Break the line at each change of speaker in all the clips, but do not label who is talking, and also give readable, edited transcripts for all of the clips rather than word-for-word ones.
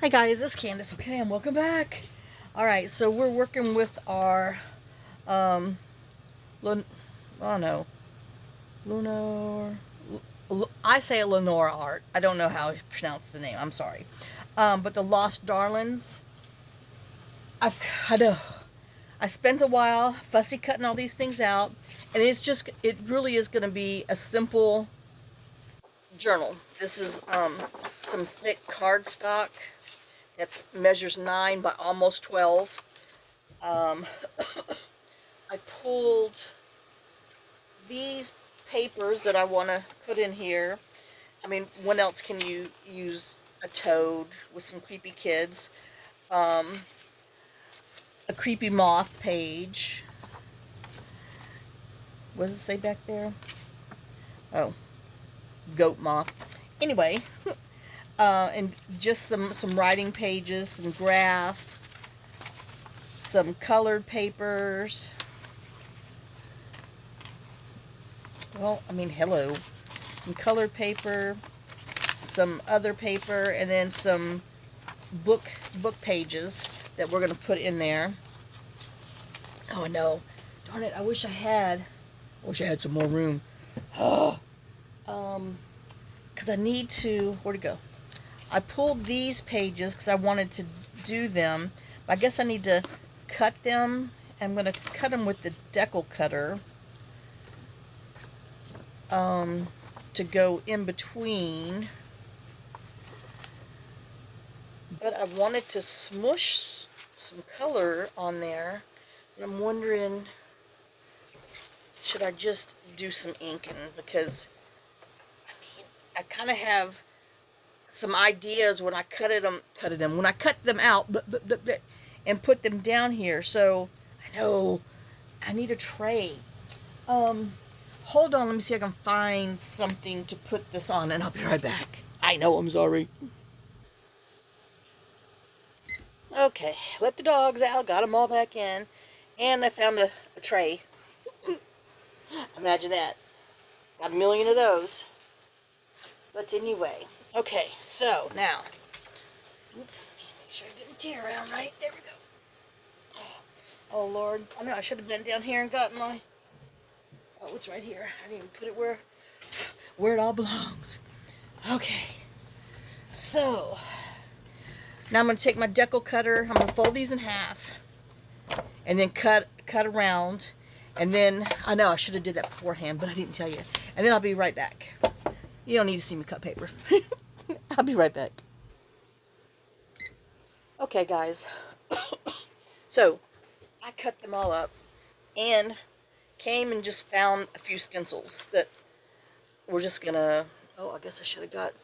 Hi guys, it's Candace, okay, and welcome back. Alright, so we're working with our, um, oh no, Lunar, I say Lenora art. I don't know how to pronounce the name, I'm sorry. But the Lost Darlings, I know, I spent a while fussy cutting all these things out, and it really is going to be a simple journal. This is, some thick cardstock. That measures 9 by almost 12. I pulled these papers that I want to put in here. I mean, when else can you use a toad with some creepy kids? A creepy moth page. What does it say back there? Oh, goat moth. Anyway, and just some writing pages, some graph, some colored papers. Well, I mean, hello. Some colored paper, some other paper, and then some book pages that we're going to put in there. Oh no. Darn it, I wish I had some more room. Because I need to, where'd it go? I pulled these pages because I wanted to do them. I guess I need to cut them. I'm going to cut them with the decal cutter to go in between. But I wanted to smush some color on there. And I'm wondering, should I just do some inking? Because, I mean, I kind of have some ideas when I cut them out and put them down here. So I know I need a tray. Hold on, let me see if I can find something to put this on, and I'll be right back. I know, I'm sorry. Okay, let the dogs out, got them all back in, and I found a tray. Imagine that. Got a million of those. But anyway, okay, so now, oops, make sure I get the chair around right. There we go. Oh Lord, I know I should have been down here and gotten my, oh, it's right here. I didn't even put it where it all belongs. Okay, so now I'm going to take my decal cutter. I'm going to fold these in half and then cut around. And then, I know I should have did that beforehand, but I didn't tell you. And then I'll be right back. You don't need to see me cut paper. I'll be right back. Okay, guys. So, I cut them all up and came and just found a few stencils that we're just gonna, oh, I guess I should have got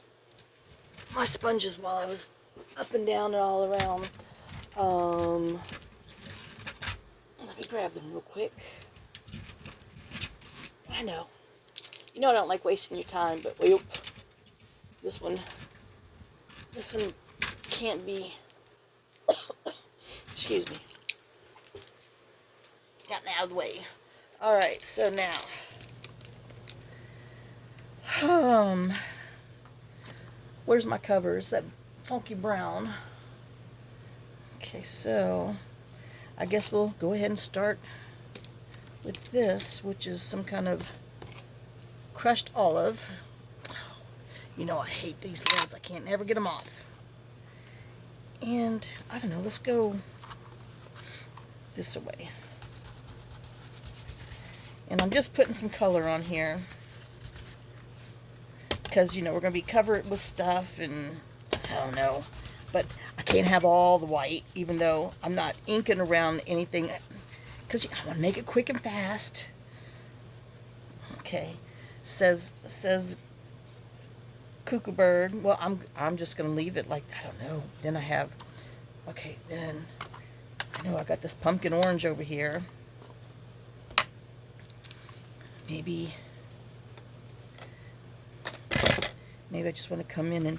my sponges while I was up and down and all around. Let me grab them real quick. I know. You know I don't like wasting your time, but whoop. This one can't be, excuse me, gotten out of the way. Alright, so now, where's my cover? Is that funky brown? Okay, so I guess we'll go ahead and start with this, which is some kind of crushed olive. You know I hate these lids. I can't never get them off. And I don't know, let's go this way. And I'm just putting some color on here because, you know, we're going to be covered with stuff and I don't know. But I can't have all the white, even though I'm not inking around anything because I want to make it quick and fast. Okay. Says cuckoo bird. Well, I'm just gonna leave it like, I don't know. Then I have, okay, then I know I got this pumpkin orange over here. Maybe I just want to come in and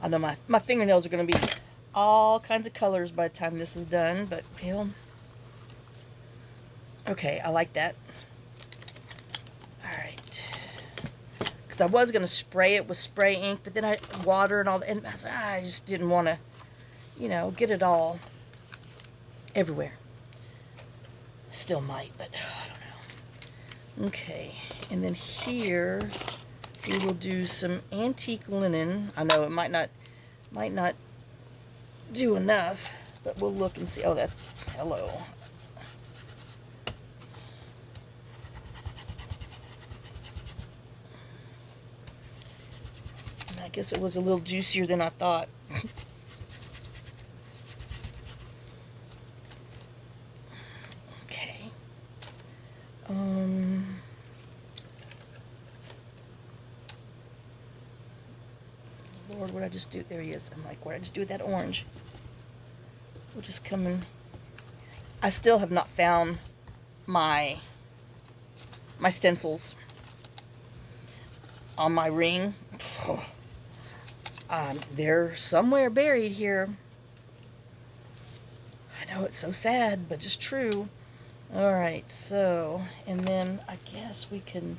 I know my fingernails are gonna be all kinds of colors by the time this is done, but you know, okay, I like that. Alright. because I was going to spray it with spray ink, but then water and all that, and I was like, I just didn't want to, you know, get it all everywhere. Still might, but I don't know. Okay, and then here we will do some antique linen. I know it might not do enough, but we'll look and see. Oh, that's hello. And I guess it was a little juicier than I thought. Okay. Lord, what did I just do? There he is. I'm like, what did I just do with that orange? We'll just come in. I still have not found my stencils on my ring. They're somewhere buried here. I know it's so sad, but it's true. Alright, so, and then I guess we can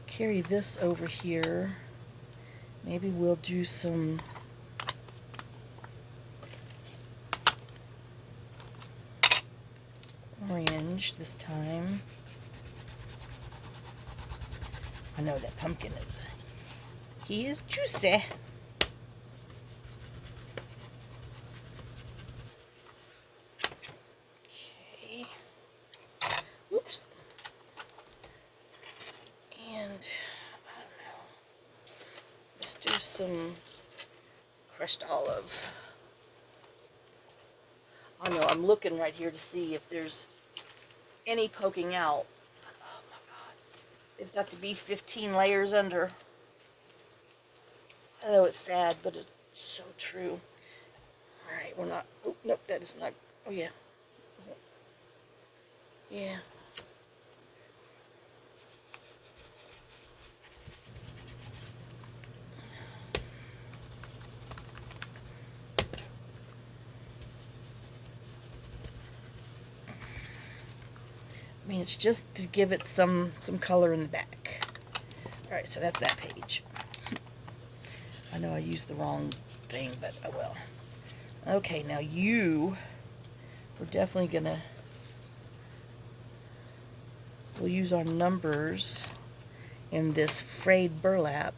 carry this over here. Maybe we'll do some orange this time. I know that pumpkin he is juicy. Okay. Whoops. And I don't know. Let's do some crushed olive. I know I'm looking right here to see if there's any poking out. Oh my God. They've got to be 15 layers under. I know it's sad, but it's so true. Alright, we're not. Oh, nope, that is not. Oh, yeah. Yeah. I mean, it's just to give it some color in the back. Alright, so that's that page. I know I used the wrong thing, but oh well. Okay, now we're definitely gonna, we'll use our numbers in this frayed burlap.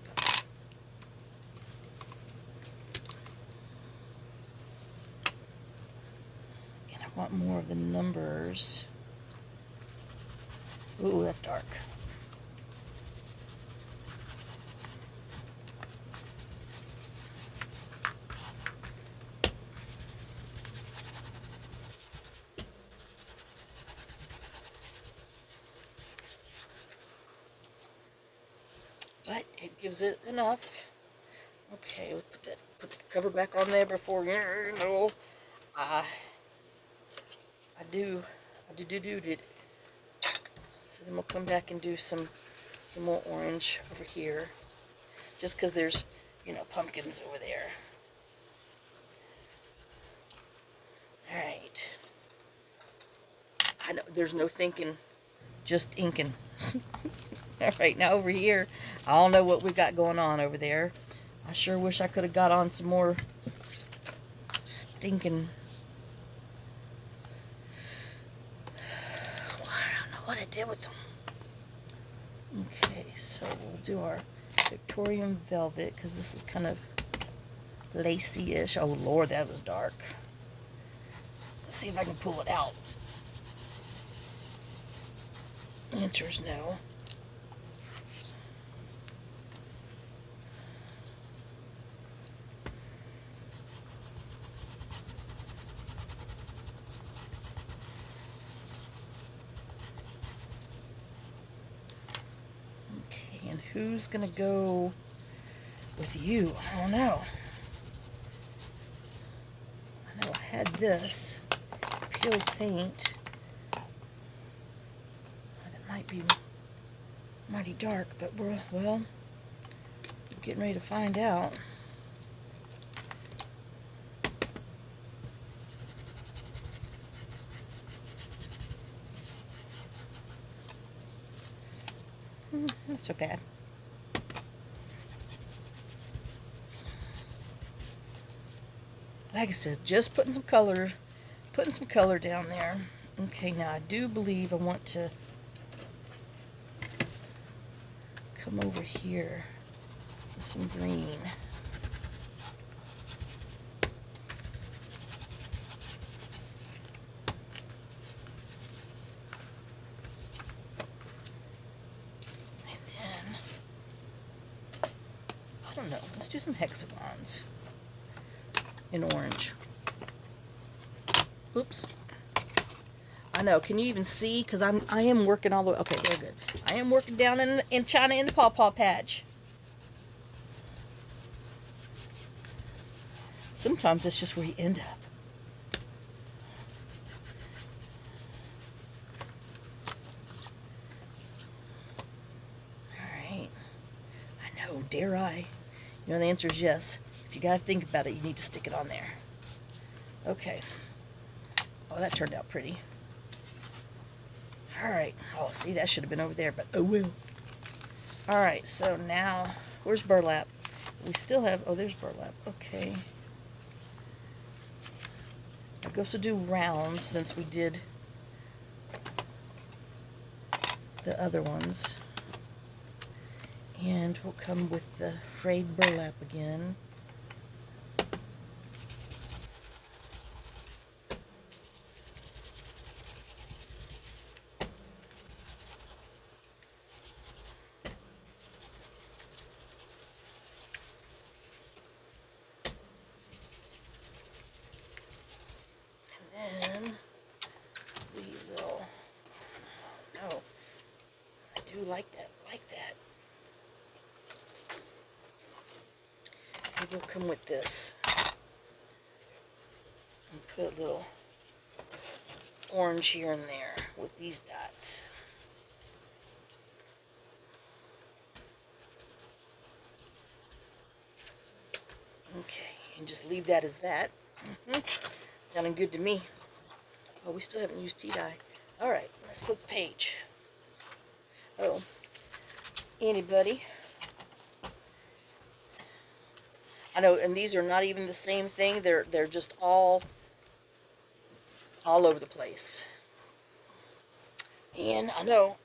And I want more of the numbers. Ooh, that's dark. But it gives it enough. Okay, we'll put the cover back on there before, you know, I do it. So then we'll come back and do some more orange over here, just because there's, you know, pumpkins over there. All right. I know there's no thinking, just inking. All right, now over here, I don't know what we got going on over there. I sure wish I could have got on some more stinking. Well, I don't know what I did with them. Okay, so we'll do our Victorian velvet, because this is kind of lacy-ish. Oh Lord, that was dark. Let's see if I can pull it out. Answer is no. Okay, and who's gonna go with you? I don't know. I know I had this peeled paint. Might be mighty dark, but we're getting ready to find out. Not so bad. Like I said, just putting some color down there. Okay, now I do believe I want to come over here with some green. And then, I don't know, let's do some hexagons in orange. Oops. I know, can you even see? Because I am working all the way. Okay, they're good. I am working down in China in the pawpaw patch. Sometimes it's just where you end up. Alright. I know, dare I? You know, the answer is yes. If you gotta think about it, you need to stick it on there. Okay. Oh, that turned out pretty. Alright. Oh, see, that should have been over there, but oh well. Alright, so now, where's burlap? We still have, oh, there's burlap. Okay. I guess we'll do round since we did the other ones. And we'll come with the frayed burlap again. And then we will, no, I do like that, Maybe we'll come with this and put a little orange here and there with these dots. Okay, and just leave that as that. Sounding good to me. Oh, we still haven't used tea dye. Alright, let's flip the page. Oh, anybody? I know, and these are not even the same thing. They're just all over the place. And I know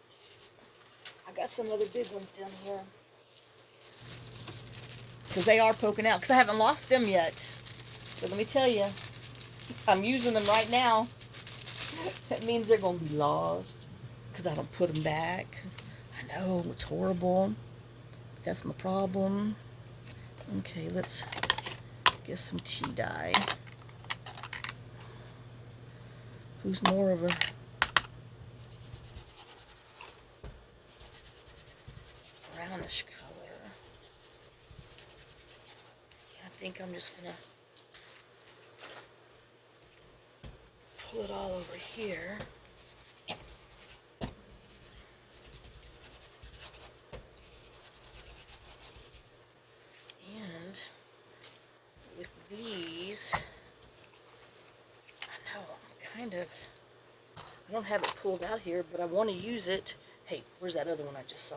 I got some other big ones down here because they are poking out. Because I haven't lost them yet. But let me tell you, I'm using them right now. That means they're going to be lost because I don't put them back. I know, it's horrible. That's my problem. Okay, let's get some tea dye. Who's more of a brownish color? I think I'm just gonna pull it all over here. And with these, I know I'm kind of, I don't have it pulled out here, but I want to use it. Hey, where's that other one I just saw?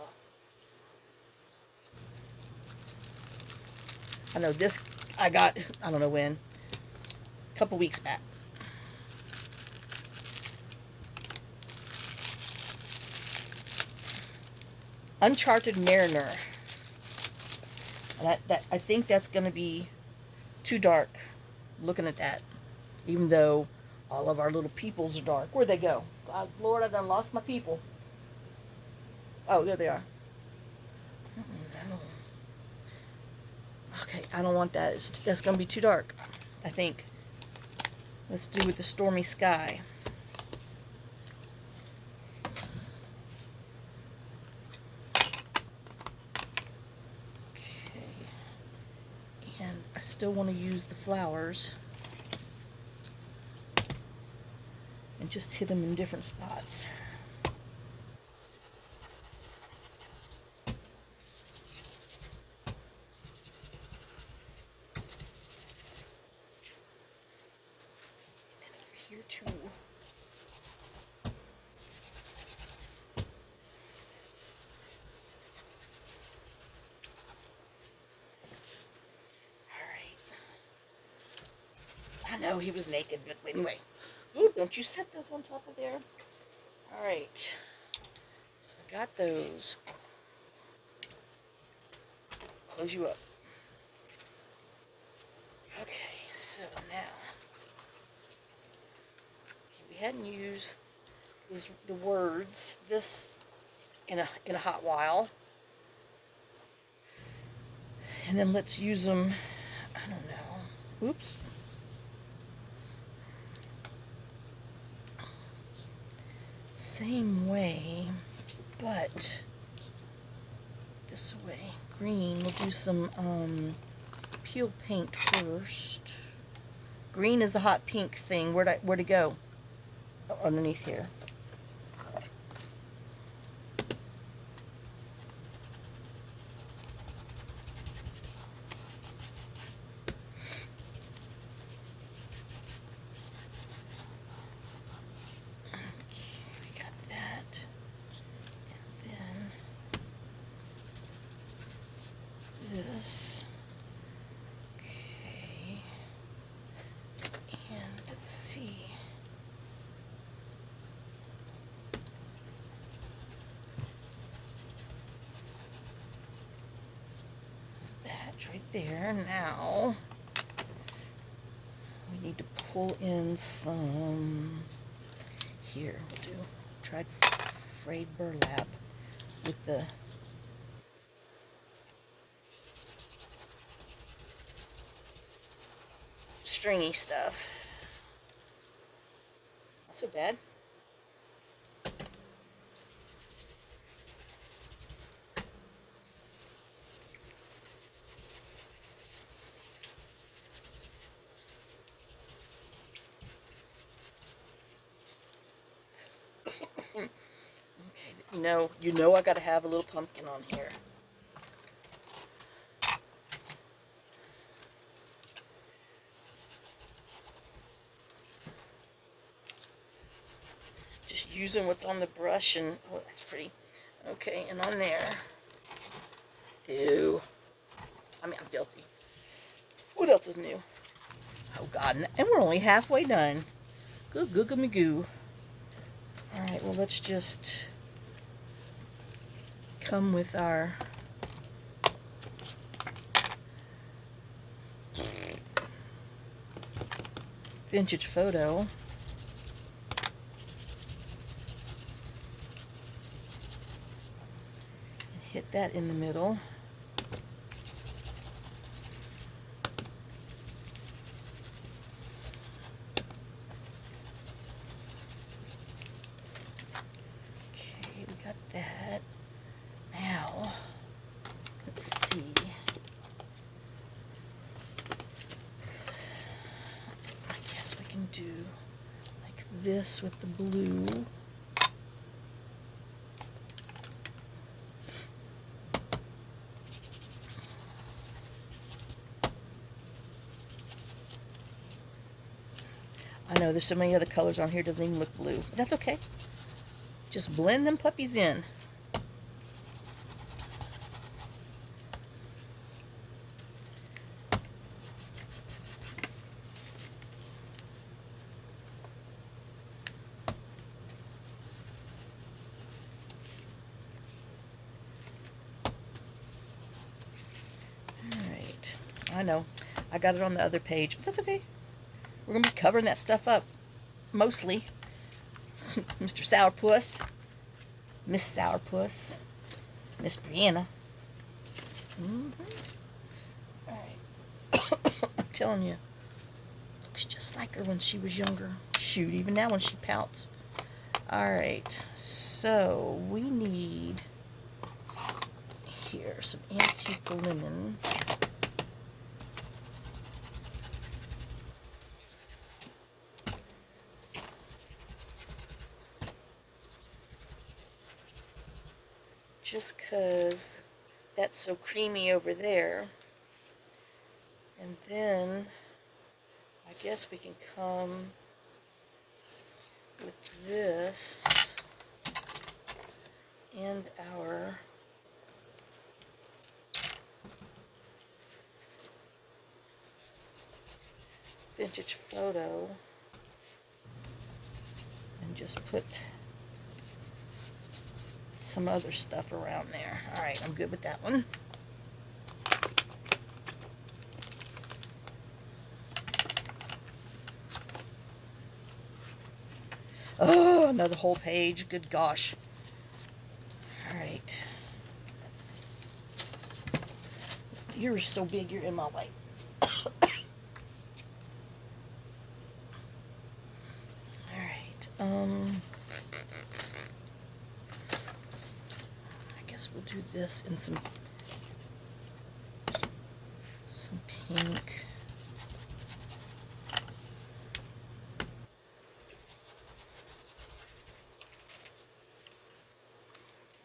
I know this I got, I don't know when, a couple weeks back. Uncharted Mariner. And I think that's going to be too dark, looking at that. Even though all of our little peoples are dark. Where'd they go? God, Lord, I done lost my people. Oh, there they are. No. Okay, I don't want that. That's going to be too dark, I think. Let's do with the stormy sky. I still want to use the flowers and just hit them in different spots. And over here too. know he was naked, but anyway. Ooh, don't you set those on top of there. All right. So I got those. Close you up. Okay, so now we hadn't used the words this in a hot while, and then let's use them. I don't know. Oops. Same way, but this way. Green. We'll do some peel paint first. Green is the hot pink thing. Where'd it go? Oh, underneath here. This. Okay. And let's see. That's right there. Now we need to pull in some here. We'll do tried frayed burlap with the stringy stuff. Not so bad. Okay, you know I gotta have a little pumpkin on here. Just using what's on the brush, and oh, that's pretty. Okay, and on there. Ew. I mean, I'm filthy. What else is new? Oh God, and we're only halfway done. Goo me goo. All right, well let's just come with our vintage photo. Hit that in the middle. Okay, we got that. Now, let's see. I guess we can do like this with the blue. I know there's so many other colors on here, it doesn't even look blue. But that's okay. Just blend them puppies in. Alright. I know. I got it on the other page, but that's okay. We're going to be covering that stuff up, mostly. Mr. Sourpuss, Miss Sourpuss, Miss Breanna. Alright. I'm telling you, looks just like her when she was younger. Shoot, even now when she pouts. Alright, so we need here some antique linen. Just because that's so creamy over there. And then I guess we can come with this and our vintage photo and just put some other stuff around there. All right, I'm good with that one. Oh, another whole page. Good gosh. All right. You're so big, you're in my way. I guess we'll do this in some pink.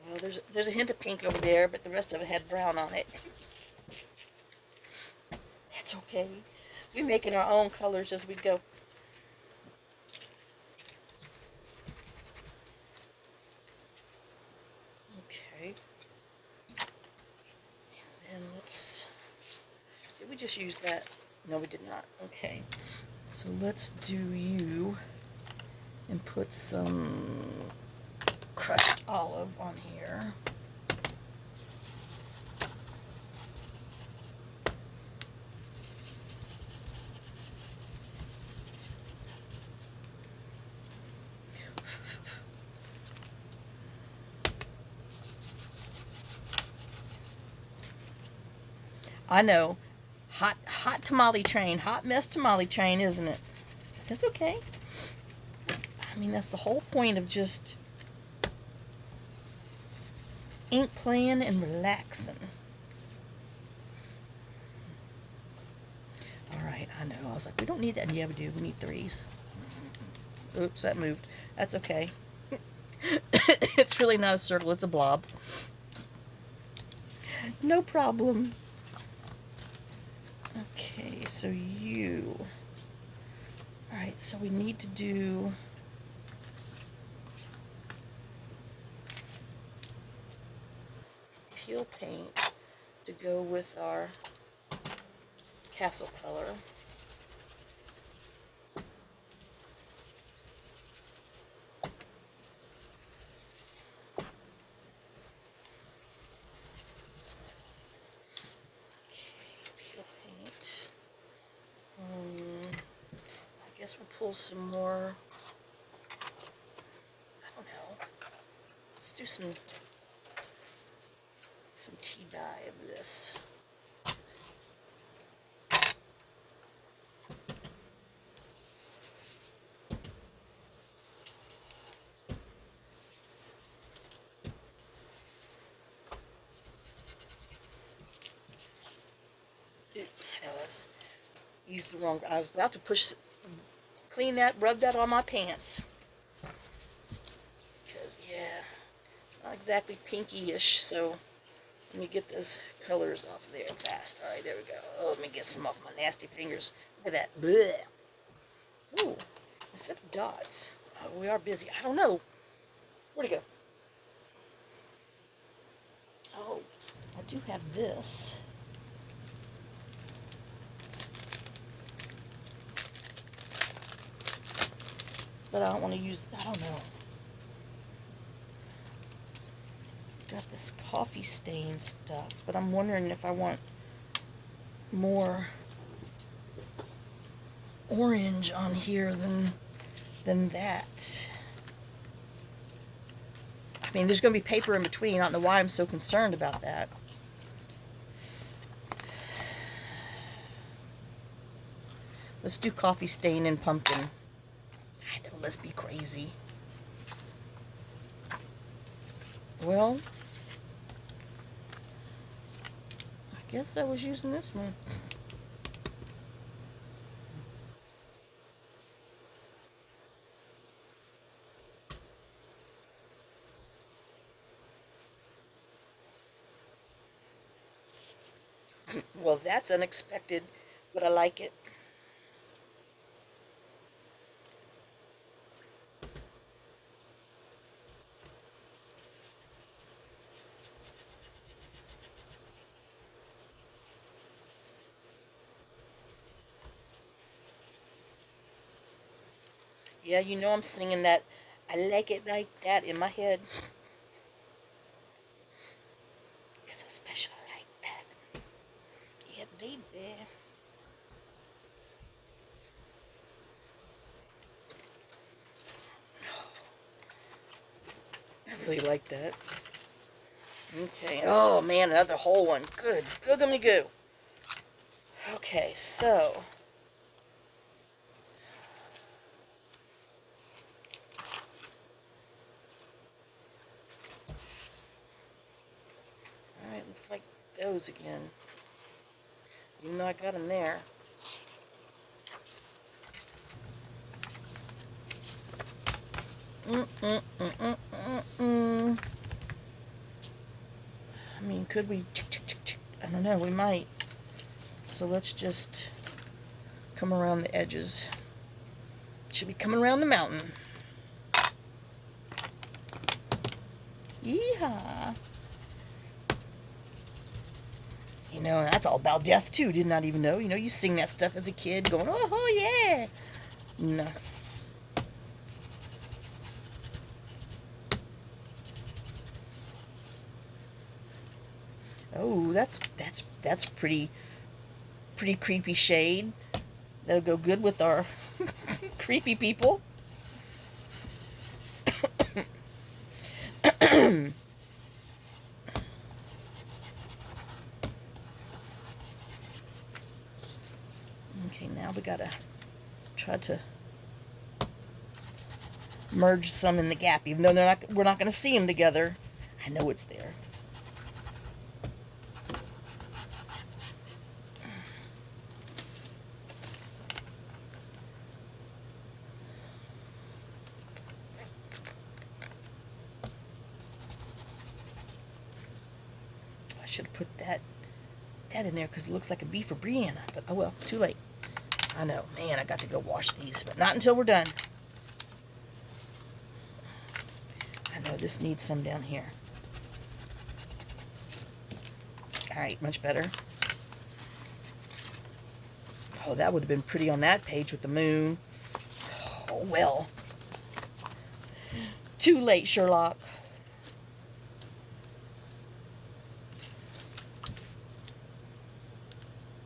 Well, there's a hint of pink over there, but the rest of it had brown on it. That's okay. We're making our own colors as we go. Okay. And then did we just use that? No, we did not. Okay. So let's do you and put some crushed olive on here. I know, hot tamale train, hot mess tamale train, isn't it? That's okay. I mean, that's the whole point of just ink playing and relaxing. All right, I know. I was like, we don't need that. Yeah, we do. We need 3s. Oops, that moved. That's okay. It's really not a circle. It's a blob. No problem. Okay, so you. All right, so we need to do peel paint to go with our castle color. I guess we'll pull some more. I don't know. Let's do some tea dye of this. Used the wrong. I was about to clean that, rub that on my pants. Because yeah, it's not exactly pinky-ish. So let me get those colors off of there fast. All right, there we go. Oh, let me get some off my nasty fingers. Look at that. Blech. Ooh, instead of dots. Oh, we are busy. I don't know. Where'd it go? Oh, I do have this. But I don't want to use, I don't know. Got this coffee stain stuff, but I'm wondering if I want more orange on here than that. I mean, there's going to be paper in between. I don't know why I'm so concerned about that. Let's do coffee stain and pumpkin. I know, let's be crazy. Well, I guess I was using this one. Well, that's unexpected, but I like it. Yeah, you know I'm singing that. I like it like that in my head. It's so special like that. Yeah, baby. I really like that. Okay. Oh, man, another whole one. Good. Googly goo. Okay, so... Alright, looks like those again. Even though I got them there. I mean, could we... I don't know, we might. So let's just come around the edges. Should be coming around the mountain. Yeehaw. You know, that's all about death too. Did not even know. You know, you sing that stuff as a kid going, oh yeah. No. Oh, that's pretty creepy shade. That'll go good with our creepy people. Okay, now we gotta try to merge some in the gap, even though we're not gonna see them together. I know it's there. I should have put that in there because it looks like a bee for Breanna, but oh well, too late. I know, man, I got to go wash these, but not until we're done. I know this needs some down here. Alright, much better. Oh, that would have been pretty on that page with the moon. Oh, well. Too late, Sherlock.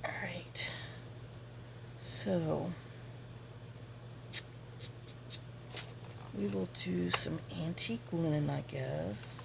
Alright. So, we will do some antique linen, I guess.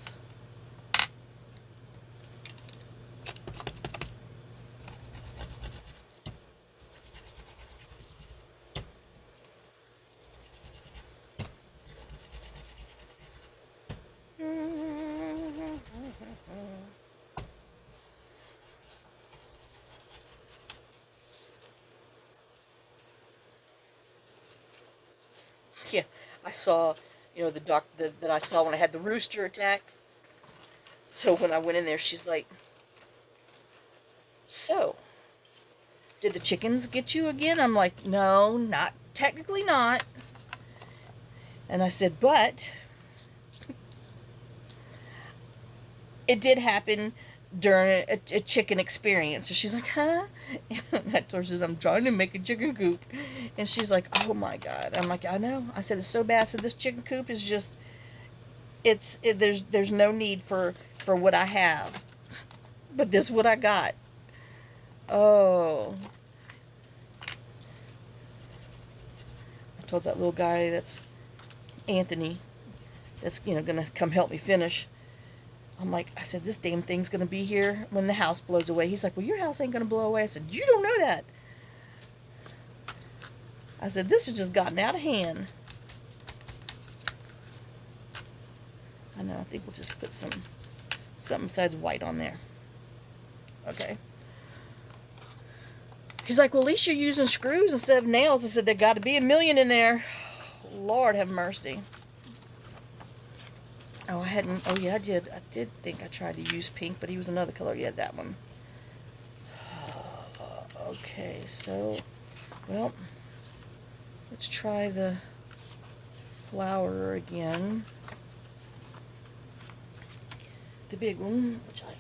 Yeah, I saw, you know, the doc that I saw when I had the rooster attack. So when I went in there, she's like, so, did the chickens get you again? I'm like, no, not technically not. And I said, but it did happen during a chicken experience. So she's like, huh? And I told her, I'm trying to make a chicken coop. And she's like, oh my God. I'm like, I know. I said, it's so bad. I said, this chicken coop is just, there's no need for what I have. But this is what I got. Oh. I told that little guy, that's Anthony, that's, you know, gonna come help me finish. I'm like, I said, this damn thing's gonna be here when the house blows away. He's like, well, your house ain't gonna blow away. I said, you don't know that. I said, this has just gotten out of hand. I know, I think we'll just put something besides white on there. Okay. He's like, well, at least you're using screws instead of nails. I said, there got to be a million in there. Lord have mercy. Oh, I hadn't. Oh, yeah, I did. I did think I tried to use pink, but he was another color. Yeah, that one. Okay, so, well, let's try the flower again. The big one, which I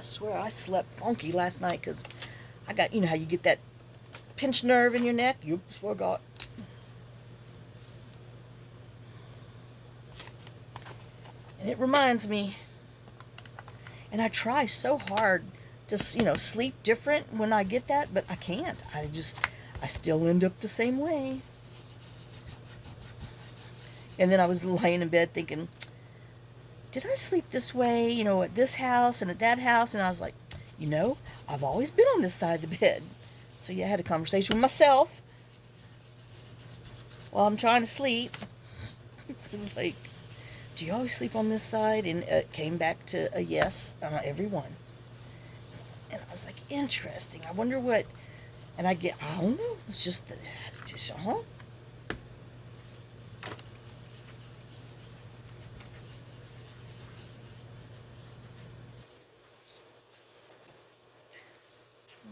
swear I slept funky last night because I got, you know how you get that pinched nerve in your neck? You swear God. And it reminds me, and I try so hard to, sleep different when I get that, but I can't. I still end up the same way. And then I was laying in bed thinking, did I sleep this way, at this house and at that house? And I was like, I've always been on this side of the bed. So yeah, I had a conversation with myself while I'm trying to sleep. It was like, do you always sleep on this side? And it came back to a yes, every one. And I was like, interesting. I wonder what, and I don't know. It's just,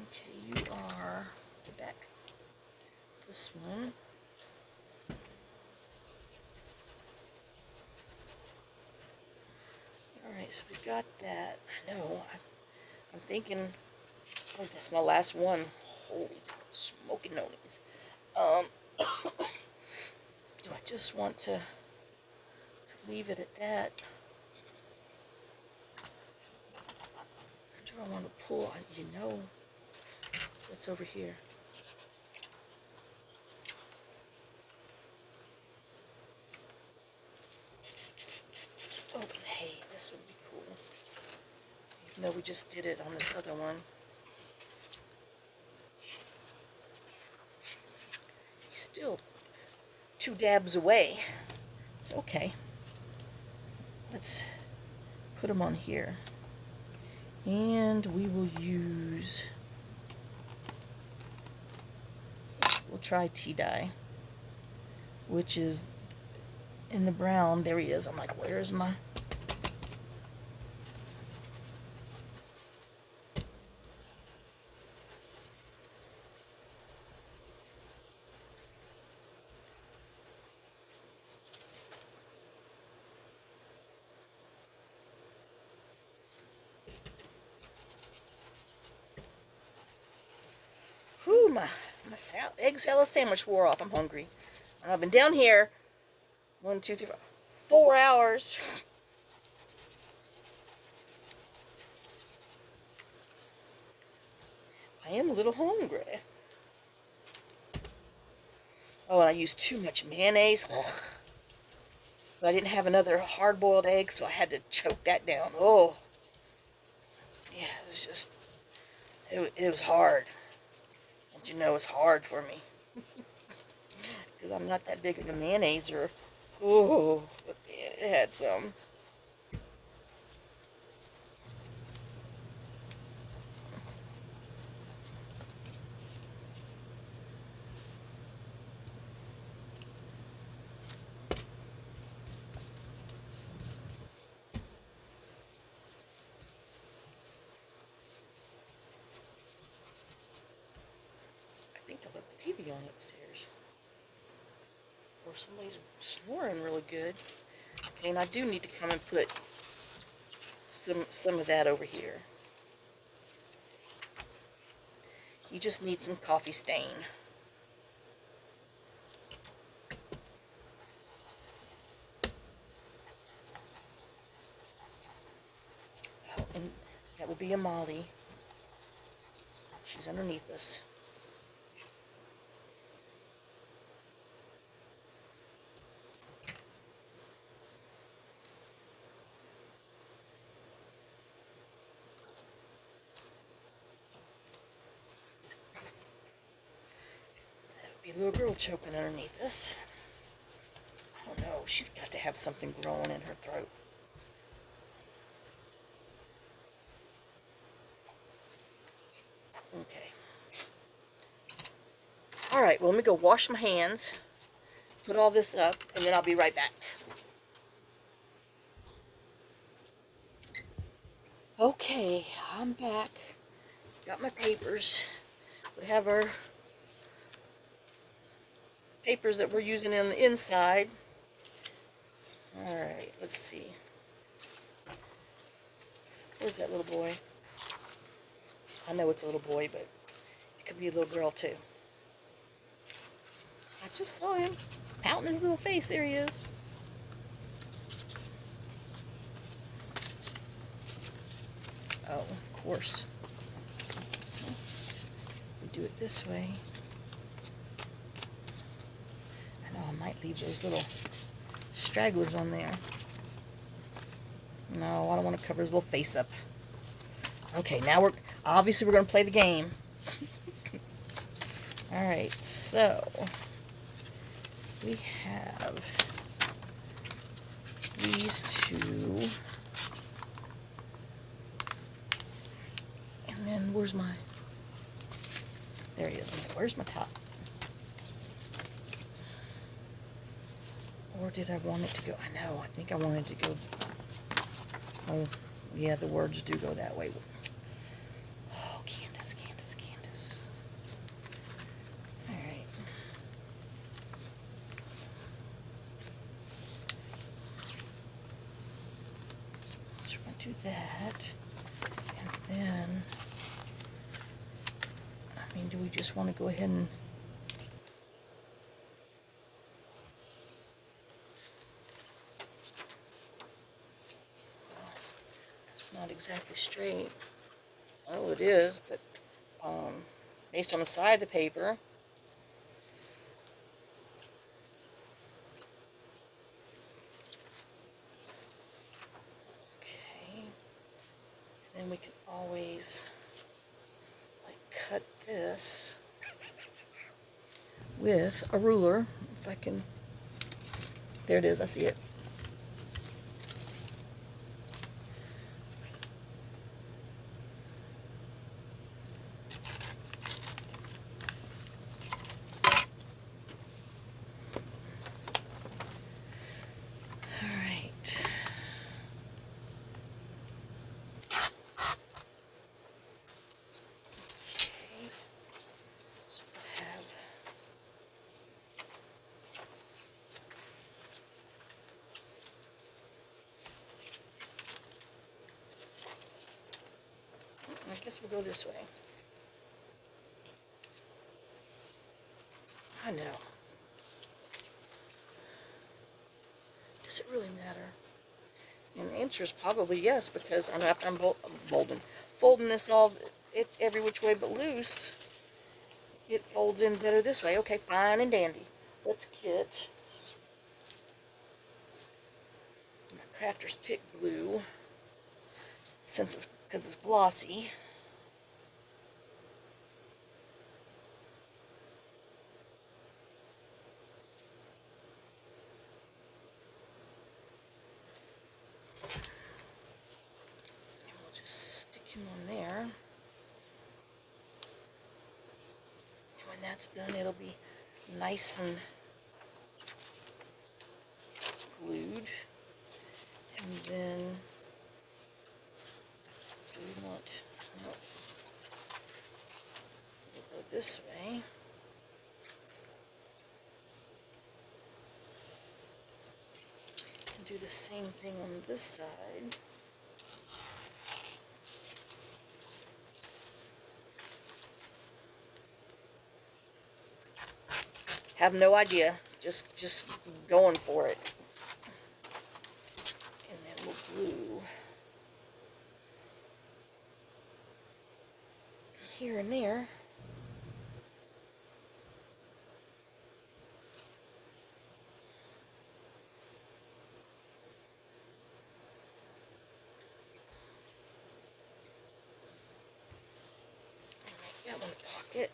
Okay, you are, get back this one. Alright, so we got that. I know, I'm thinking, oh, that's my last one. Holy smoking nonies. Do I just want to leave it at that? Or do I want to pull on, what's over here? Open hay, this would be cool. Even though we just did it on this other one. He's still 2 dabs away. It's okay. Let's put them on here. And we will use, we'll try tea dye, which is in the brown. There he is. I'm like, where's my, whew, my egg salad sandwich wore off. I'm hungry. I've been down here 1, 2, 3, 4 hours. I am a little hungry. Oh, and I used too much mayonnaise. Ugh. But I didn't have another hard-boiled egg, so I had to choke that down. Oh. Yeah, it was just, it was hard. Don't you know it's hard for me? Because I'm not that big of a mayonnaiser. Oh, it had some. I think I left the TV on upstairs. Or somebody's snoring really good. Okay, and I do need to come and put some of that over here. You just need some coffee stain. Oh, and that will be a Molly. She's underneath us. Be a little girl choking underneath us. I don't know. She's got to have something growing in her throat. Okay. Alright, well, let me go wash my hands, put all this up, and then I'll be right back. Okay, I'm back. Got my papers. We have our papers that we're using on the inside. Alright, let's see. Where's that little boy? I know it's a little boy, but it could be a little girl too. I just saw him pouting his little face. There he is. Oh, of course. We do it this way. I know I might leave those little stragglers on there. No, I don't want to cover his little face up. Okay, now we're going to play the game. All right, so we have these two. And then where's my, there he is. Where's my top? Or did I want it to go? I know, I think I wanted to go. Oh, yeah, the words do go that way. Oh, Candace. All right. So we're going to do that. And then, I mean, do we just want to go ahead and not exactly straight. Oh, it is, but based on the side of the paper. Okay. Then we can always like cut this with a ruler. If I can. There it is. I see it. I guess we'll go this way. I know. Does it really matter? And the answer is probably yes, because I know after I'm folding this all every which way but loose, it folds in better this way. Okay, fine and dandy. Let's get my Crafter's Pick glue, because it's glossy. Him on there, and when that's done it'll be nice and glued. And then do we want, no, we'll go this way. And do the same thing on this side. Have no idea, just going for it. And then we'll glue here and there. Got one pocket.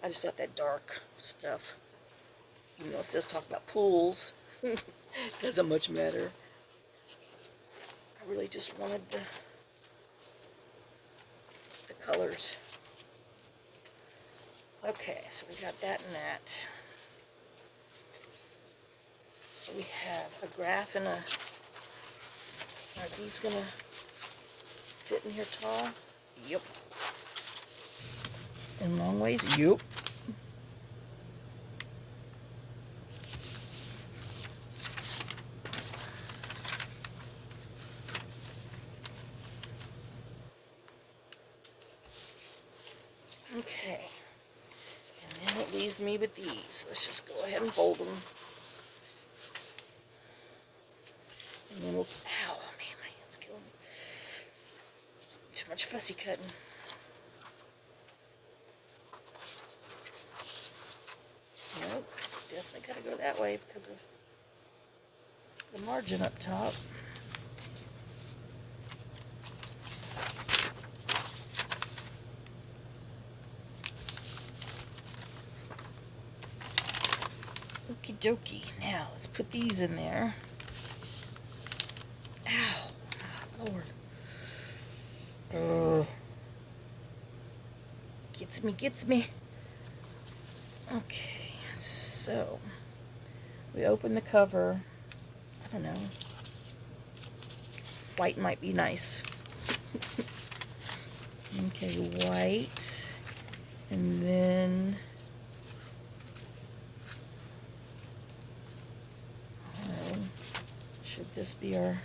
I just thought that dark stuff, even though it says talk about pools, doesn't much matter. I really just wanted the colors. Okay, so we got that and that. So we have a graph and a, are these gonna fit in here tall? Yep. In long ways? Yep. Okay. And then it leaves me with these. Let's just go ahead and fold them. And then we'll, ow, man, my hand's killing me. much fussy cutting. Nope, definitely gotta go that way because of the margin up top. Okie dokie. Now let's put these in there. Ow, oh, Lord. Oh, gets me. Okay, so we open the cover. I don't know. White might be nice. Okay, white, and then should this be our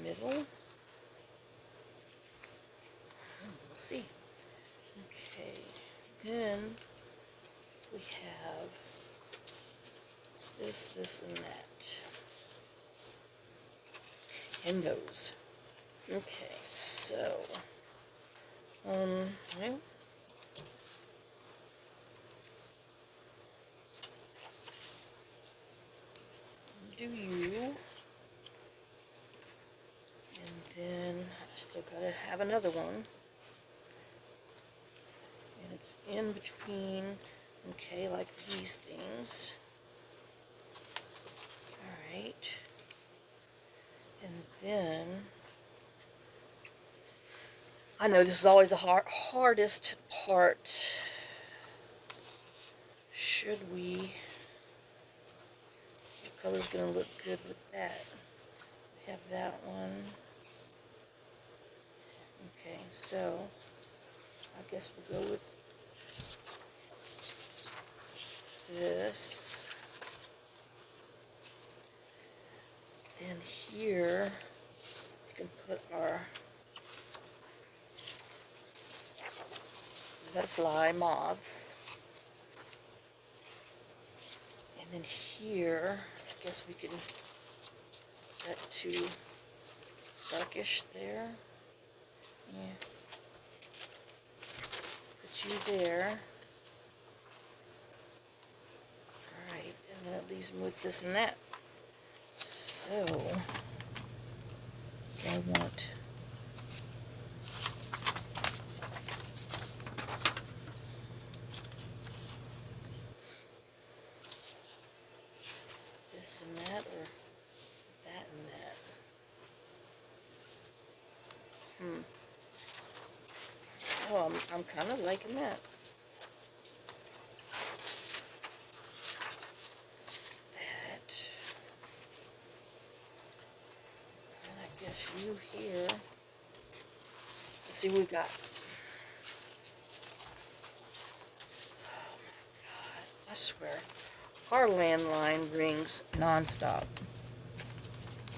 middle? We'll see. Okay, then we have this, and that. And those. Okay, so, well, do you, and then I still gotta have another one, and it's in between, okay, like these things. Alright, and then, I know this is always the hardest part. Should we, what color's gonna look good with that? We have that one. Okay, so I guess we'll go with this. Then here we can put our butterfly moths. And then here, I guess we can put that too darkish there. Yeah. Put you there. Alright, and then it leaves me with this and that. So, I want this and that, or that and that. Oh, I'm kind of liking that. You here. Let's see what we got. Oh my God, I swear. Our landline rings nonstop.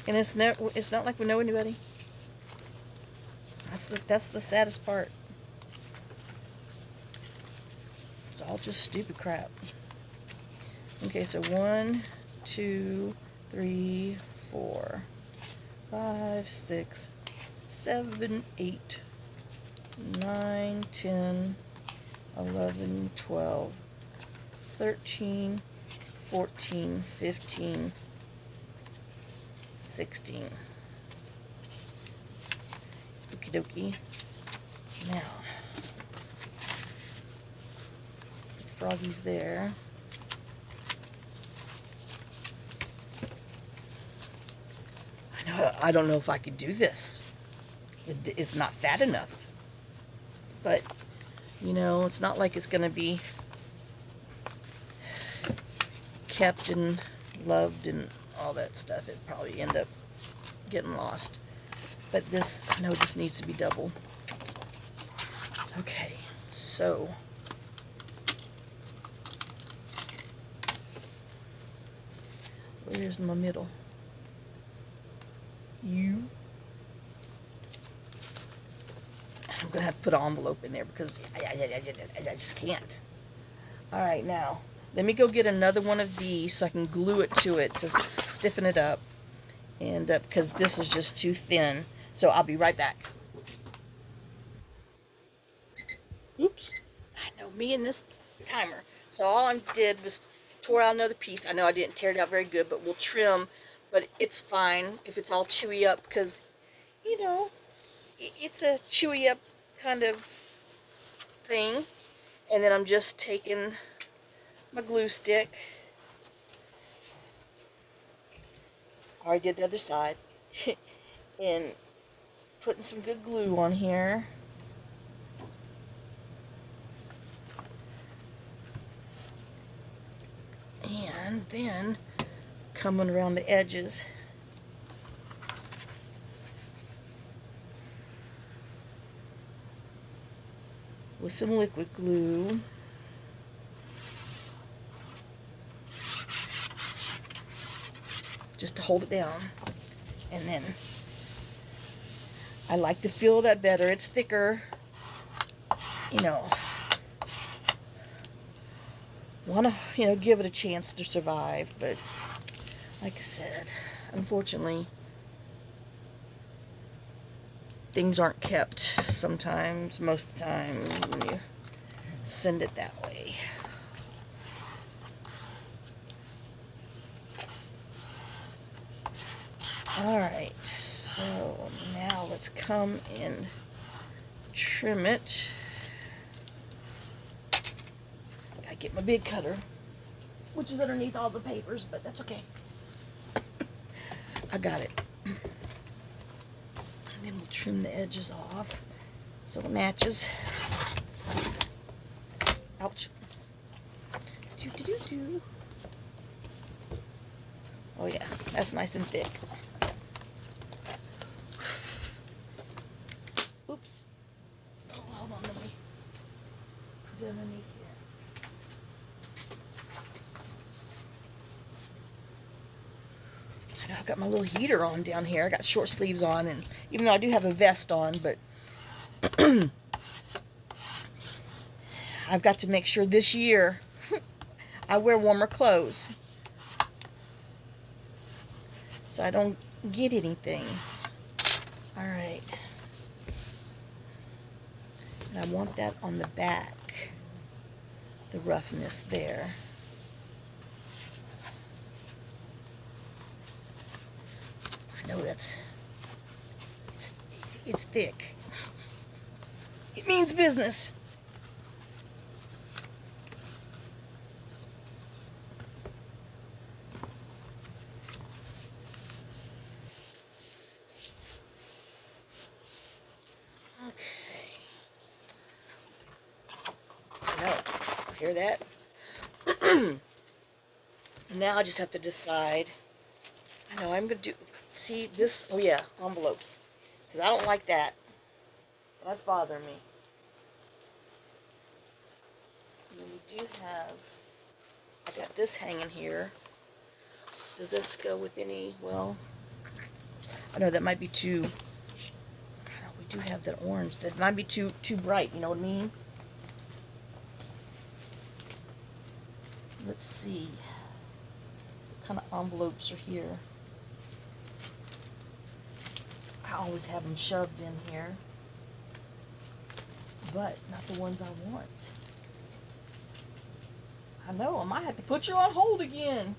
And it's not like we know anybody. That's the saddest part. It's all just stupid crap. Okay, so 1, 2, 3, 4. 5, 6, 7, 8, 9, 10, 11, 12, 13, 14, 15, 16. Okie dokie. Now, put the froggies there. I don't know if I could do this. It's not fat enough. But, you know, it's not like it's going to be kept and loved and all that stuff. It'd probably end up getting lost. But this, I know this needs to be double. Okay, so where's my middle? I'm gonna have to put an envelope in there because I just can't. Alright, now let me go get another one of these so I can glue it to it to stiffen it up, And because this is just too thin. So I'll be right back. Oops. I know, me and this timer. So all I did was tore out another piece. I know I didn't tear it out very good, but we'll trim. But it's fine if it's all chewy up because, you know, it's a chewy up kind of thing. And then I'm just taking my glue stick. I already did the other side. And putting some good glue on here. And then coming around the edges. With some liquid glue. Just to hold it down. And then I like to feel that better. It's thicker. You know, want to, you know, give it a chance to survive, but like I said, unfortunately, things aren't kept sometimes, most of the time, when you send it that way. Alright, so now let's come and trim it. Gotta get my big cutter, which is underneath all the papers, but that's okay. I got it. And then we'll trim the edges off so it matches. Ouch. Oh yeah, that's nice and thick. Oops. Oh, hold on, let me put it underneath here. I know I've got my little heater on down here. I got short sleeves on, and even though I do have a vest on, but I've got to make sure this year I wear warmer clothes so I don't get anything. All right. And I want that on the back, the roughness there. I know it's thick. It means business. Okay. No, hear that? Now I just have to decide. I know I'm gonna do. See this? Oh yeah, envelopes. Because I don't like that. That's bothering me. And then we do have. I got this hanging here. Does this go with any? Well, I know that might be too. I know we do have that orange. That might be too bright. You know what I mean? Let's see. What kind of envelopes are here? I always have them shoved in here, but not the ones I want. I know, I might have to put you on hold again.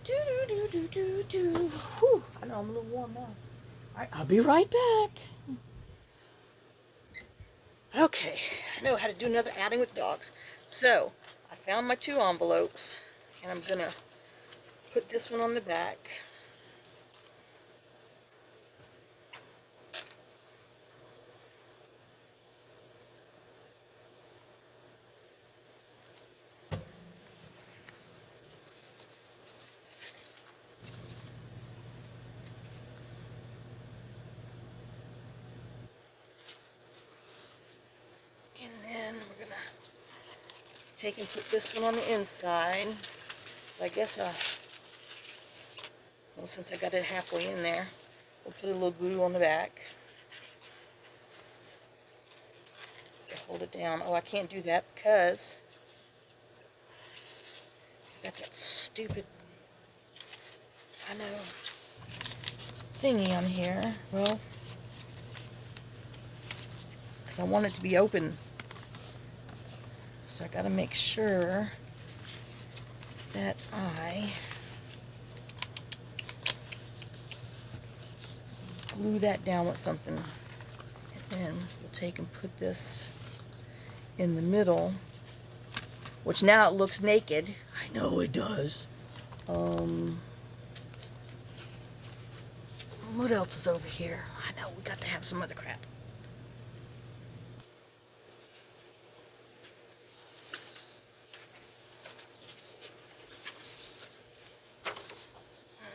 Whew, I know I'm a little warm now. Alright, I'll be right back. Okay, I know how to do another outing with dogs. So, I found my 2 envelopes, and I'm gonna put this one on the back. And then we're gonna take and put this one on the inside. I guess well, since I got it halfway in there, we'll put a little glue on the back. Hold it down. Oh, I can't do that because I got that stupid. kind of thingy on here. Well, because I want it to be open. So I got to make sure that I glue that down with something. And then we'll take and put this in the middle, which now it looks naked. I know it does. What else is over here? I know we got to have some other crap.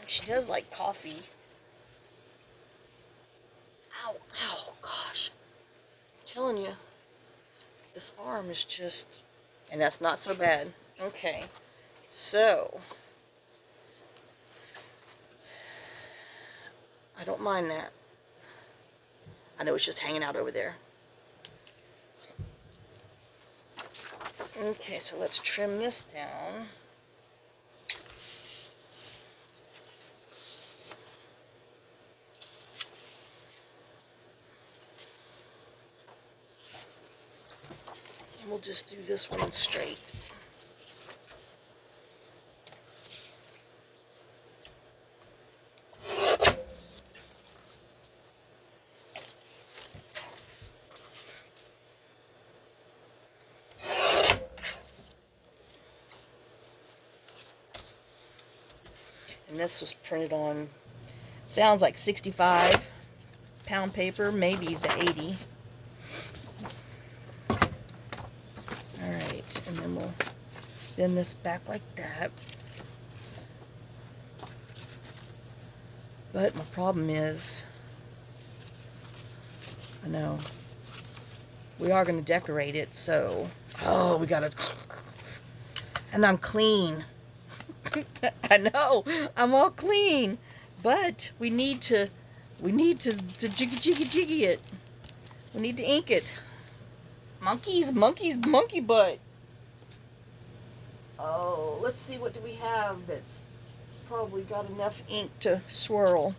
She does like coffee. Ow, ow, gosh. I'm telling you, this arm is just, and that's not so bad. Okay, so I don't mind that. I know it's just hanging out over there. Okay, so let's trim this down. And we'll just do this one straight. And this was printed on, sounds like 65-pound paper, maybe the 80. Alright, and then we'll bend this back like that. But my problem is, I know, we are going to decorate it, so, oh, we got to, and I'm clean. I know, I'm all clean, but we need to jiggy it. We need to ink it. Monkeys, monkey butt. Oh, let's see, what do we have that's probably got enough ink to swirl?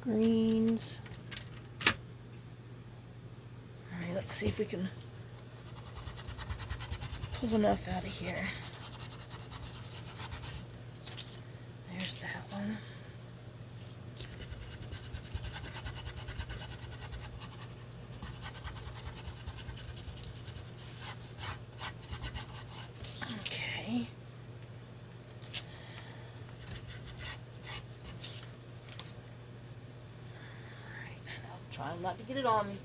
Greens. Alright, let's see if we can pull enough out of here. There's that one. Okay. Alright, I'm trying not to get it on me.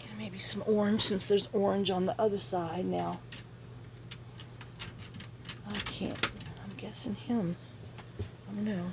And maybe some orange, since there's orange on the other side now. I can't, I'm guessing him. I don't know.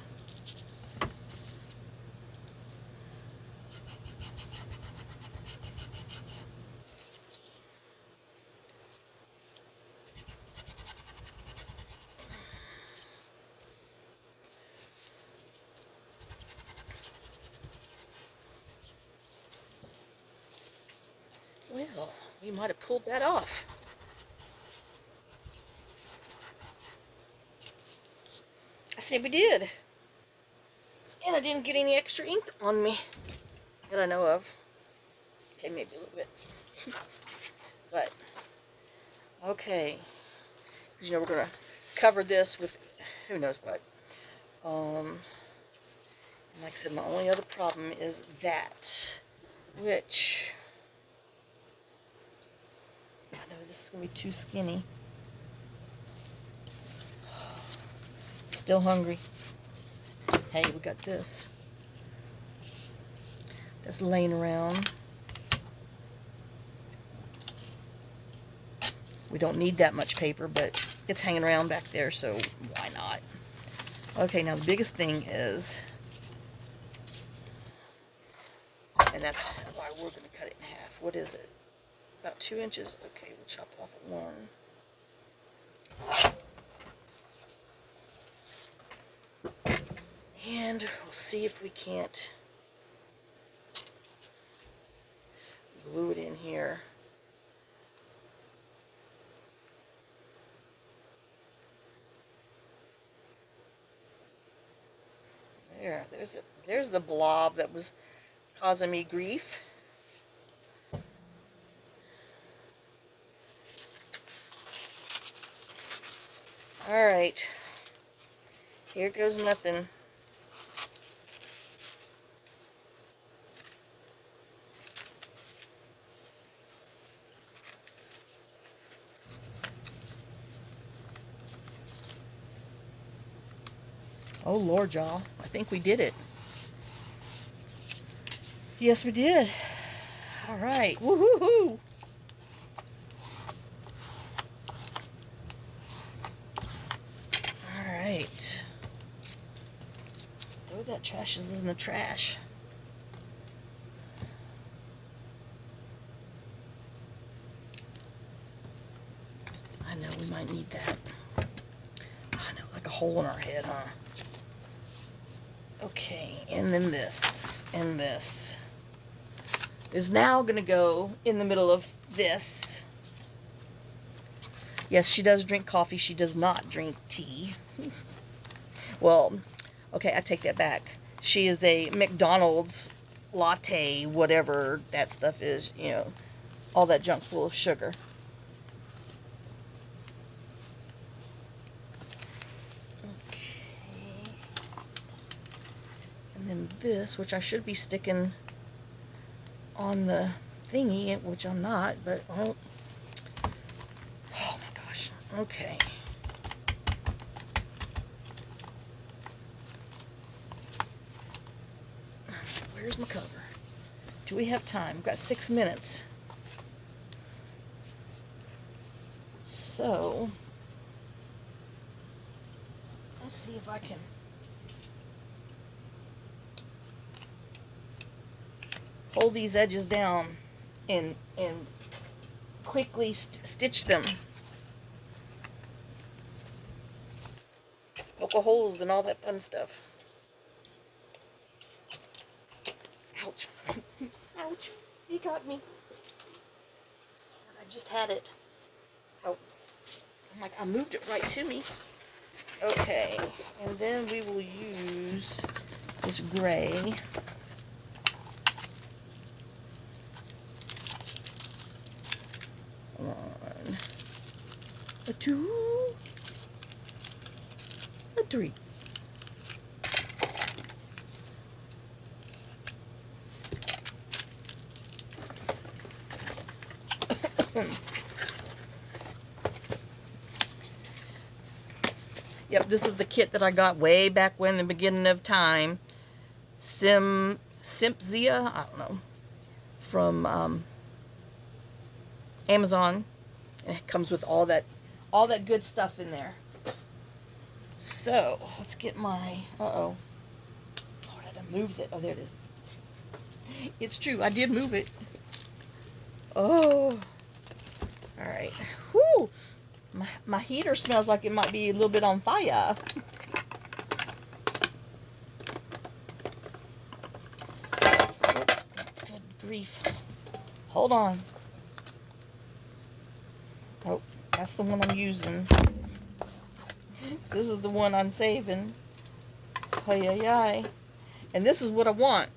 Well, we might have pulled that off. I say we did. And I didn't get any extra ink on me that I know of. Okay, maybe a little bit. But, okay. Because, you know, we're going to cover this with who knows what. And like I said, my only other problem is that, which, I know this is going to be too skinny. Still hungry. Hey, we got this. That's laying around. We don't need that much paper, but it's hanging around back there, so why not? Okay, now the biggest thing is, and that's why we're going to cut it in half. What is it? About 2 inches. Okay, we'll chop off at 1. And we'll see if we can't glue it in here. There's the blob that was causing me grief. Alright, here goes nothing. Oh Lord, y'all, I think we did it. Yes, we did. Alright, woohoo! Alright. Throw that trash in the trash. I know we might need that. I know, like a hole in our head, huh? Okay, and then this, and this is now gonna go in the middle of this. Yes, she does drink coffee. She does not drink tea. Well, okay, I take that back. She is a McDonald's latte, whatever that stuff is, you know, all that junk full of sugar. Okay. And then this, which I should be sticking on the thingy, which I'm not, but oh my gosh. Okay. Where's my cover? Do we have time? We've got 6 minutes. So, let's see if I can hold these edges down and quickly stitch them. Poke holes and all that fun stuff. Ouch. Ouch. He got me. I just had it. Oh. I'm like, I moved it right to me. Okay. And then we will use this gray. One. A two. A three. Yep, this is the kit that I got way back when, the beginning of time. Simpzia, I don't know, from Amazon. And it comes with all that good stuff in there. So let's get my Lord, I moved it. Oh, there it is. It's true, I did move it. Oh, all right. Whoo! My heater smells like it might be a little bit on fire. Oops. Good grief. Hold on. Oh, that's the one I'm using. This is the one I'm saving. Ay. And this is what I want.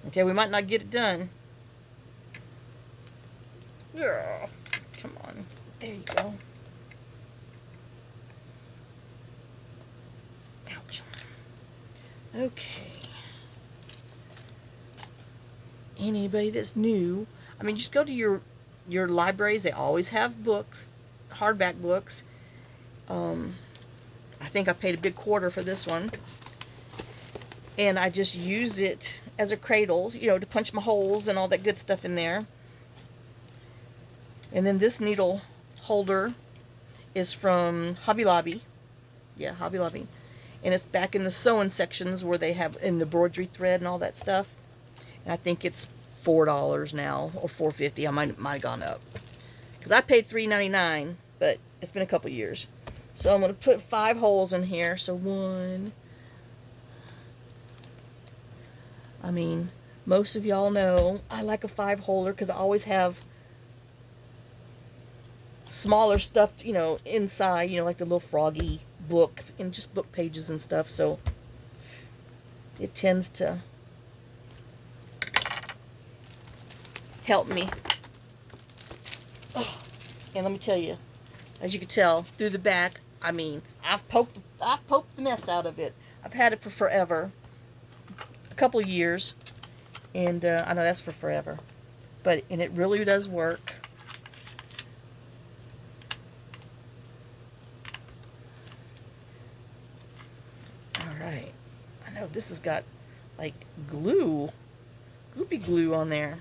Okay, we might not get it done. Yeah. Come on. There you go. Ouch. Okay. Anybody that's new, I mean, just go to your libraries. They always have books, hardback books. I think I paid a big quarter for this one. And I just use it as a cradle, you know, to punch my holes and all that good stuff in there. And then this needle holder is from Hobby Lobby. Yeah, Hobby Lobby. And it's back in the sewing sections where they have in the embroidery thread and all that stuff. And I think it's $4 now, or $4.50. I might have gone up. Because I paid $3.99, but it's been a couple years. So I'm going to put 5 holes in here. So 1, Most of y'all know I like a 5-holder because I always have smaller stuff, you know, inside, you know, like the little froggy book and just book pages and stuff. So it tends to help me. Oh, and let me tell you, as you can tell through the back, I mean, I've poked the mess out of it. I've had it for forever, a couple years, and I know that's for forever, and it really does work. All right, I know this has got like glue, goopy glue on there.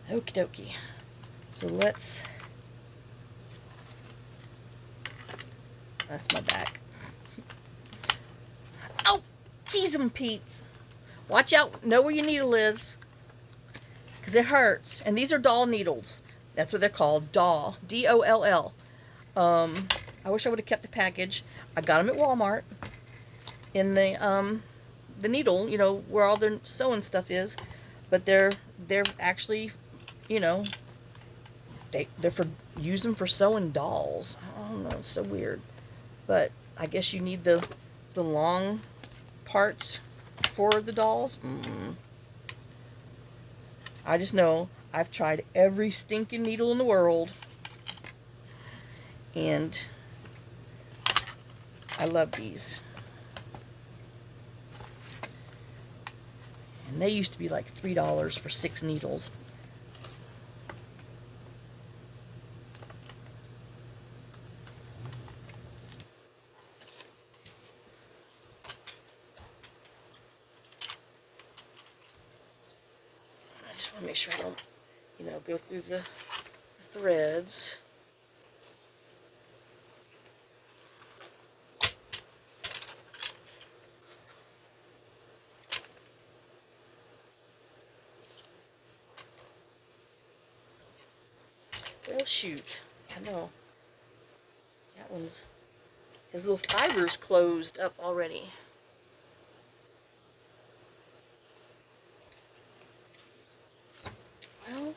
Okie dokie. So that's my back. Oh, jeez, Pete's. Watch out. Know where your needle is, because it hurts. And these are doll needles. That's what they're called, doll. D-O-L-L. I wish I would have kept the package. I got them at Walmart in the needle, you know, where all their sewing stuff is. But they're actually, you know, they're for use them for sewing dolls. I don't know, it's so weird. But I guess you need the long parts for the dolls. I just know I've tried every stinking needle in the world, and I love these. And they used to be like $3 for 6 needles. I just want to make sure I don't, you know, go through the threads. Well, shoot. I know. That one's, his little fiber's closed up already. Well,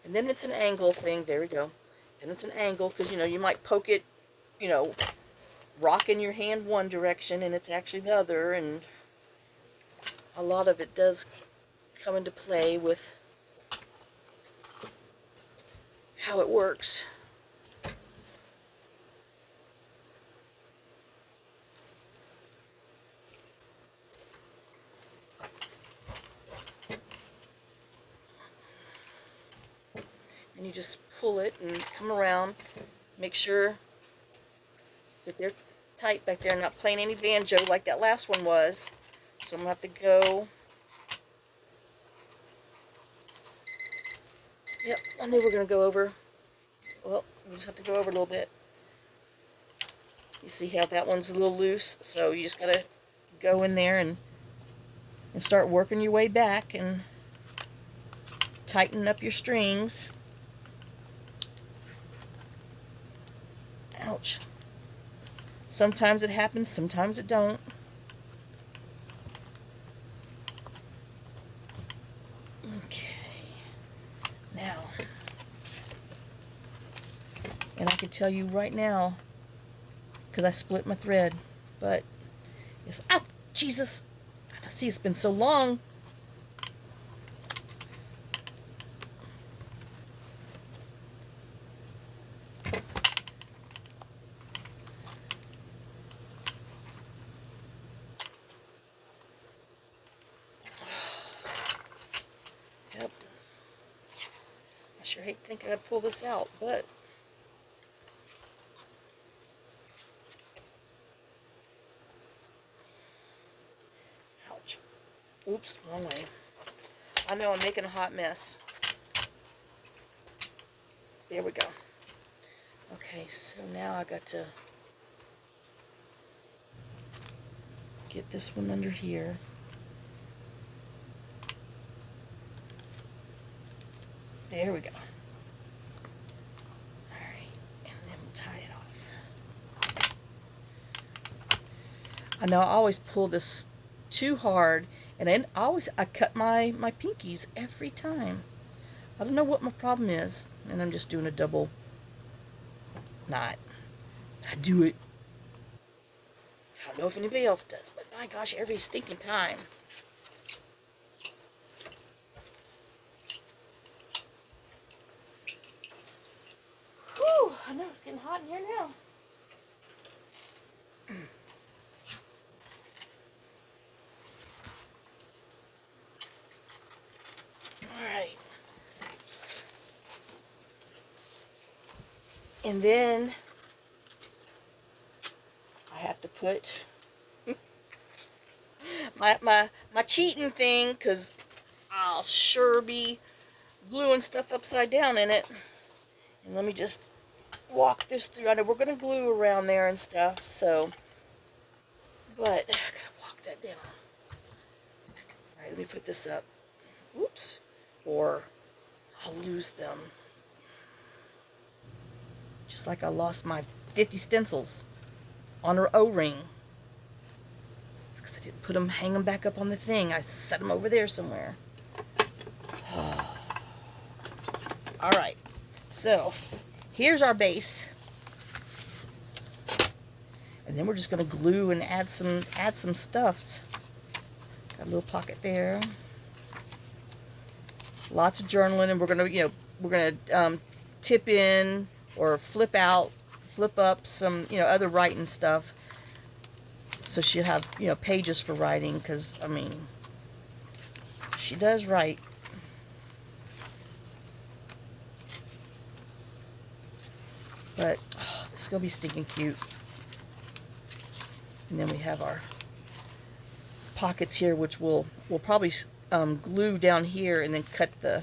and then it's an angle thing. There we go. Then it's an angle because, you know, you might poke it, you know, rocking your hand one direction and it's actually the other, and a lot of it does come into play with how it works. And you just pull it and come around, make sure that they're tight back there, not playing any banjo like that last one was. So I'm gonna have to go. Yep, I knew we were gonna go over. Well, we just have to go over a little bit. You see how that one's a little loose, so you just gotta go in there and start working your way back and tighten up your strings. Ouch. Sometimes it happens, sometimes it don't. Okay. Now, and I can tell you right now, because I split my thread, but it's, ow, Jesus. See, it's been so long. Yep. I sure hate thinking I'd pull this out, but ouch. Oops, wrong way. I know I'm making a hot mess. There we go. Okay, so now I got to get this one under here. There we go. Alright, and then we'll tie it off. I know I always pull this too hard, And then I cut my pinkies every time. I don't know what my problem is. And I'm just doing a double knot. I do it. I don't know if anybody else does, but my gosh, every stinking time. Whew, I know it's getting hot in here now. Alright. And then I have to put my cheating thing, because I'll sure be gluing stuff upside down in it. And let me just walk this through. I know we're going to glue around there and stuff, so, but I gotta walk that down. Alright, let me put this up. Oops. Or I'll lose them. Just like I lost my 50 stencils on her O-ring. Because I didn't put them, hang them back up on the thing. I set them over there somewhere. Alright, so here's our base. And then we're just going to glue and add some stuffs. Got a little pocket there. Lots of journaling, and we're gonna tip in or flip up some other writing stuff. So she'll have pages for writing, because I mean she does write. But oh, this is gonna be stinking cute. And then we have our pockets here, which we'll probably glue down here and then cut the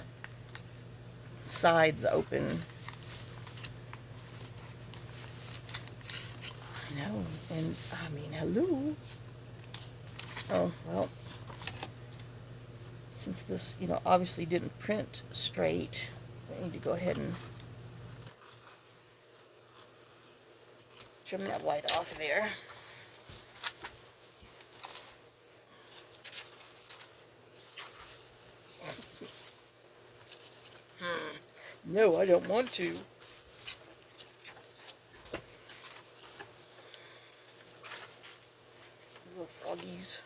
sides open. I know, and I mean, hello. Oh, well, since this, obviously didn't print straight, I need to go ahead and trim that white off there. No, I don't want to. Little froggies.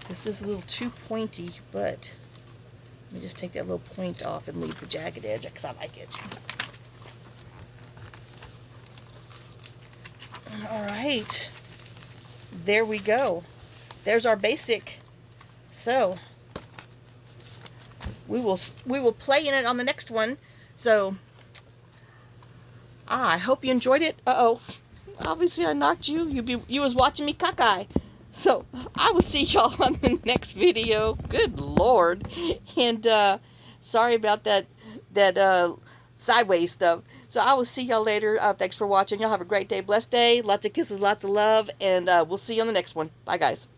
This is a little too pointy, but let me just take that little point off and leave the jagged edge, because I like it. Alright, there we go. There's our basic. So we will play in it on the next one. So I hope you enjoyed it. Uh-oh, obviously I knocked you. You was watching me cockeye. So I will see y'all on the next video. Good Lord. And sorry about that sideways stuff. So I will see y'all later. Thanks for watching. Y'all have a great day, blessed day. Lots of kisses, lots of love, and we'll see you on the next one. Bye, guys.